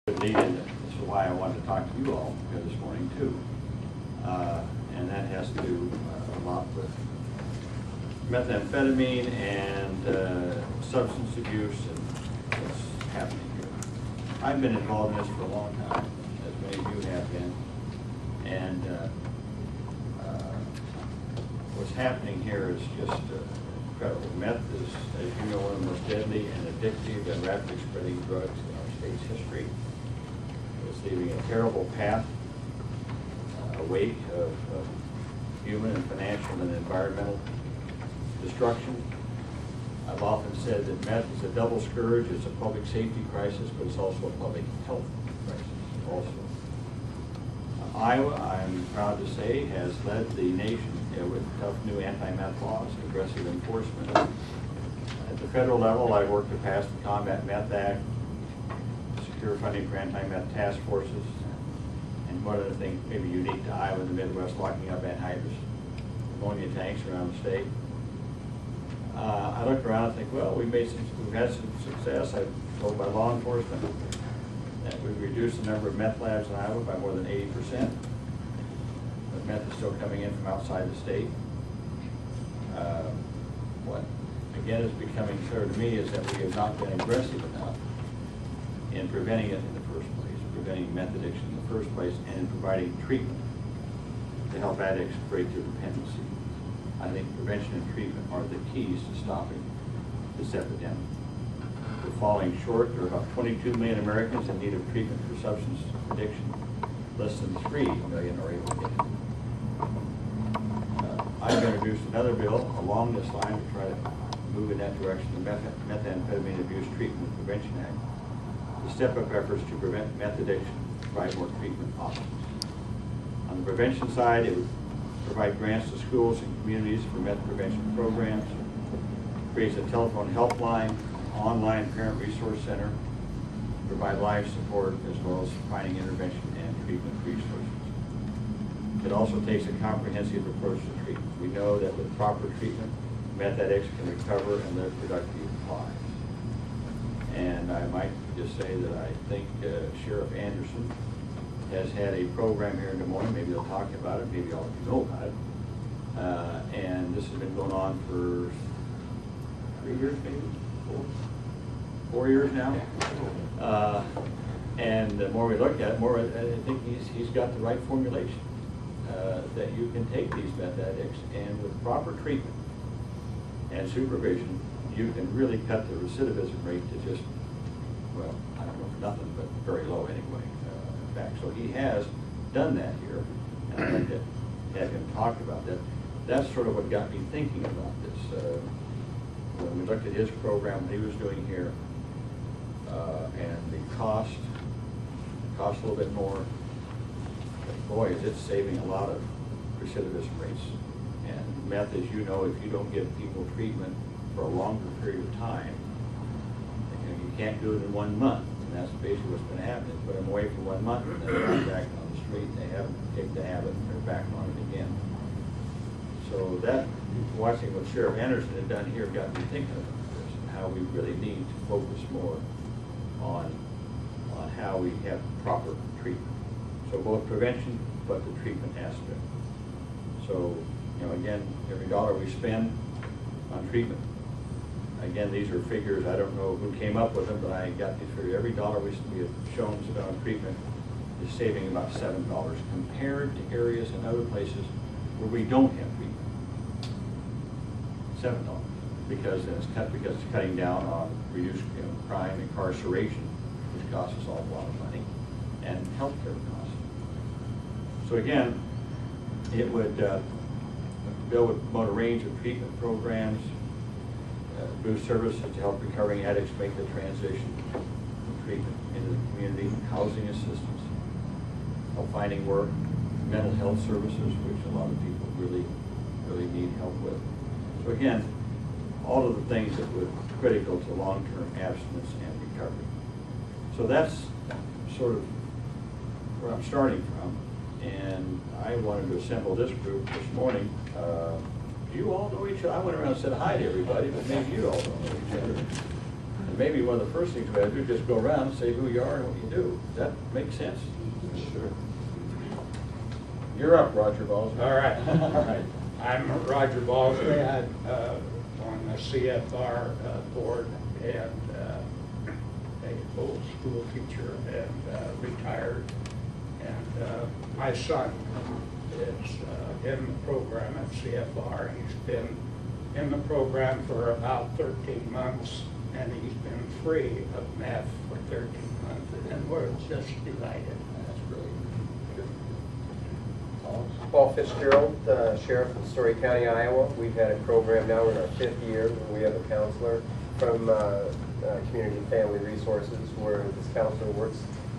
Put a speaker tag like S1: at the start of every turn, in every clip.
S1: Lead in, this is why I wanted to talk to you all here this morning too. And that has to do a lot with methamphetamine and substance abuse and what's happening here. I've been involved in this for a long time, as many of you have been. And what's happening here is just incredible. Meth is, as you know, one of the most deadly and addictive and rapidly spreading drugs in our state's history. It's leaving a terrible path, a wake of human and financial and environmental destruction. I've often said that meth is a double scourge. It's a public safety crisis, but it's also a public health crisis also. Iowa, I'm proud to say, has led the nation with tough new anti-meth laws, aggressive enforcement. At the federal level, I worked to pass the Combat Meth Act, secure funding for anti-meth task forces, and one other thing maybe unique to Iowa and the Midwest, locking up anhydrous ammonia tanks around the state. I looked around and think, well, we've had some success. I've told by law enforcement that we've reduced the number of meth labs in Iowa by more than 80%. But meth is still coming in from outside the state. What again is becoming clear to me is that we have not been aggressive enough in preventing it in the first place, preventing meth addiction in the first place, and in providing treatment to help addicts break their dependency. I think prevention and treatment are the keys to stopping this epidemic. We're falling short. There are about 22 million Americans in need of treatment for substance addiction. Less than 3 million are able to get it. I've introduced another bill along this line to try to move in that direction, the Methamphetamine Abuse Treatment and Prevention Act, to step up efforts to prevent meth addiction, provide more treatment options. On the prevention side, it would provide grants to schools and communities for meth prevention programs, creates a telephone helpline, online parent resource center, provide life support as well as finding intervention and treatment resources. It also takes a comprehensive approach to treatment. We know that with proper treatment, meth addicts can recover and live productive lives. And I might just say that I think Sheriff Anderson has had a program here in Des Moines. Maybe they'll talk about it, maybe all of you know about it. And this has been going on for 3 years, maybe? 4 years now. And the more we look at it, more I think he's got the right formulation. That you can take these meth addicts and with proper treatment and supervision, you can really cut the recidivism rate to just, well, I don't know if nothing, but very low anyway. In fact, so he has done that here, and I'd like to have him talk about that. That's sort of what got me thinking about this. When we looked at his program, what he was doing here, and the cost a little bit more. But boy, is it saving a lot of recidivism rates. And meth, as you know, if you don't give people treatment for a longer period of time, you can't do it in 1 month. And that's basically what's been happening. Put them away for 1 month, and then they're back on the street. They haven't taken the habit, and they're back on it again. So that, watching what Sheriff Anderson had done here, got me thinking about this and how we really need to focus more on how we have proper treatment. So both prevention, but the treatment aspect. So, you know, again, every dollar we spend on treatment, again, these are figures, I don't know who came up with them, but I got these figures. Every dollar we have shown spent on treatment is saving about $7 compared to areas and other places where we don't have treatment. $7 because it's cutting down on reduced crime, incarceration, which costs us all a lot of money, and healthcare costs. So again, it would bill would promote a range of treatment programs, boost services to help recovering addicts make the transition from treatment into the community, housing assistance, help finding work, mental health services, which a lot of people really need help with. So again, all of the things that were critical to long-term abstinence and recovery. So that's sort of where I'm starting from. And I wanted to assemble this group this morning. Do you all know each other? I went around and said hi to everybody, but maybe you all don't know each other. And maybe one of the first things we have to do is just go around and say who you are and what you do. Does that make sense?
S2: Sure.
S1: You're up, Roger Balls.
S3: All right. All right. I'm Roger Ballsley. I'm on the CFR board and a old school teacher and retired. And my son is in the program at CFR. He's been in the program for about 13 months, and he's been free of meth for 13 months, and we're just delighted.
S2: That's brilliant.
S4: Paul Fitzgerald, Sheriff in Story County, Iowa. We've had a program now in our 5th year where we have a counselor from Community and Family Resources, where this counselor works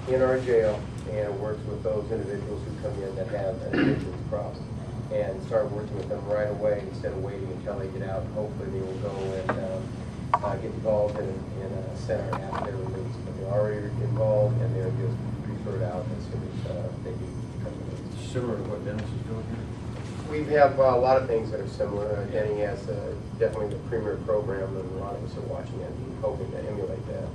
S4: in our jail and works with those individuals who come in that have an addictions problem, and start working with them right away instead of waiting until they get out. Hopefully they will go and get involved in a center after their release. But they're already involved and they're just referred out as soon as they do become released.
S1: Similar to what Dennis is doing here?
S4: We have a lot of things that are similar. Denny has definitely the premier program, and a lot of us are watching it and hoping to emulate that.